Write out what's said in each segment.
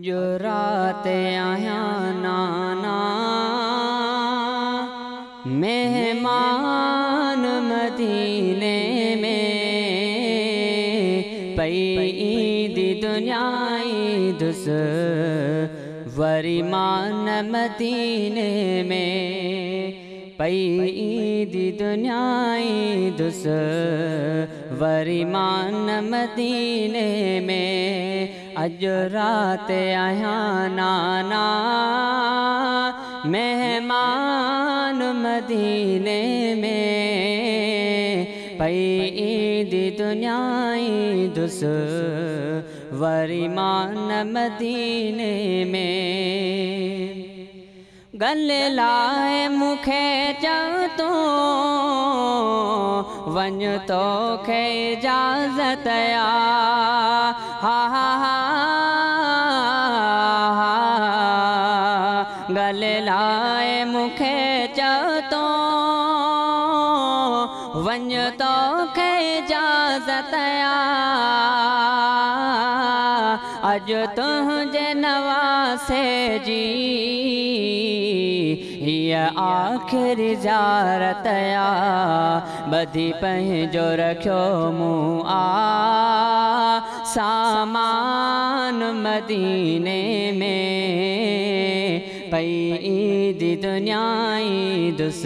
जो रात आया नाना मेहमान मदीने में पई ईद दुनियाई दुस वरीमान मदीने में पई ईद दुनियाई दुस वरीमान मदीने में अज रात आया नाना मेहमान मदीने में पई ईद दुनियाई दुस वरीमान मदीने में गले लाए मुखे चवतो वन तो खे इजाज़त या हा हा हा गले लाए मुखे चवतो वन तो खे इजाज़त या अज तुझे नवासे जी ये आखिरी ज़ियारत या बधी पंहिंजो रखियो मूं सामान मदीने में पई ईद दुनियाई दुस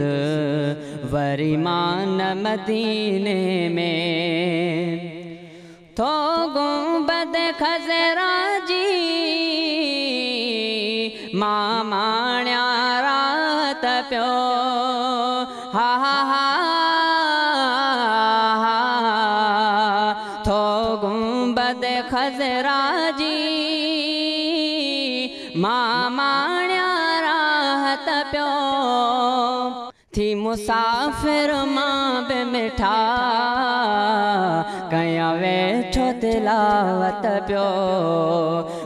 वरीमान मदीने में तो गुंबद खज़रा जी मामाण्या रात प्यो हा हा हा तो गुंबद खज़रा जी मामाण्या रात प्यो थी मुसाफिर मां बे मिठा कया वेठो तिलावत प्यो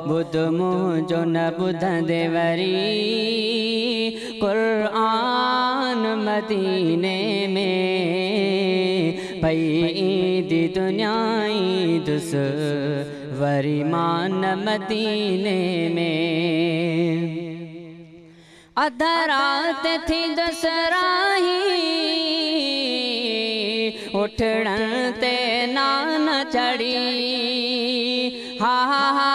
बुध मुझो न बुधंदे वरी कुरान मदीने में पई ईद दुनियाई दुस वरीमान मदीने में अधा रात थी दसराही उठण ते नान चढ़ी हा हा हा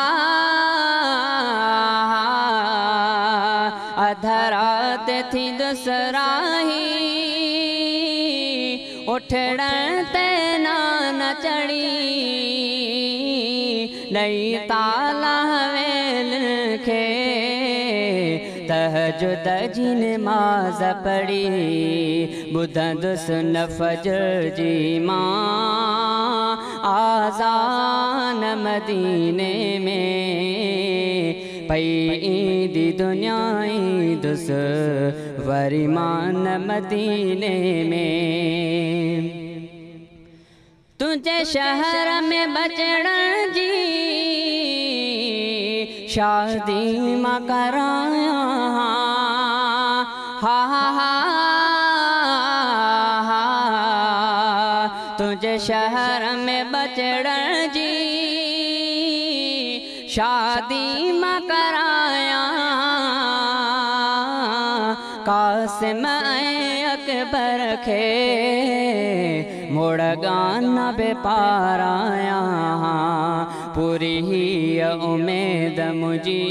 अधा रात थी दसराही उठण ते नान चढ़ी नई ताला वेल खे तहजुद जी नमाज़ पढ़ी ॿुधंदुसि न फजर जी मां आज़ान मदीने में पई ईद दुनियाई दुस वरीमान मदीने में तुझे शहर में बचण जी शादी मां कराया हा हा हा तुझे शहर में बचड़ जी शादी मां कराया कासिम अकबर खे मोड़ गाना बे पाराया पूरी ही उम्मीद मुझी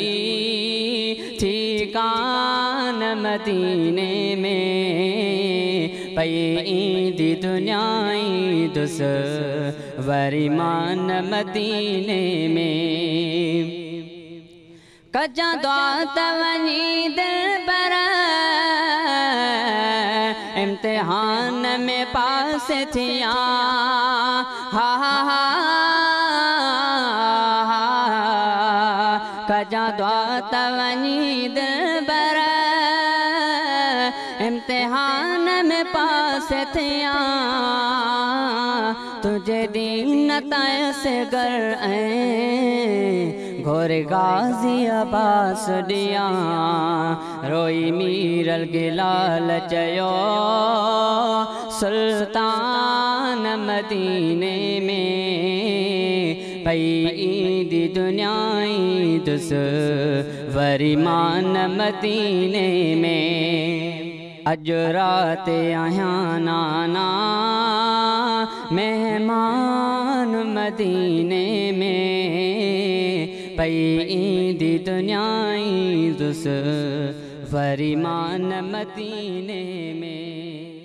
थी कान मदीने में पई ईद दुनियाई दुस वरीमान मदीने में कजा दुआत वनी दिल पर इम्तिहान में पास थिया हा हा हा कजा दुआत वनी दिल पर इम्तिहान में पास थिया तुझे दीन ताय से घर घोरे गाजी अब्बास दिया रोई मीरल गिलाल चयो सुल्तान मदीने में पई ईदी दुनियाई दुस वरीमान मदीने में। अज रात आया नाना मेहमान मदीने में। पई ईदी दुनियाई दुस वरीमान मदीने में।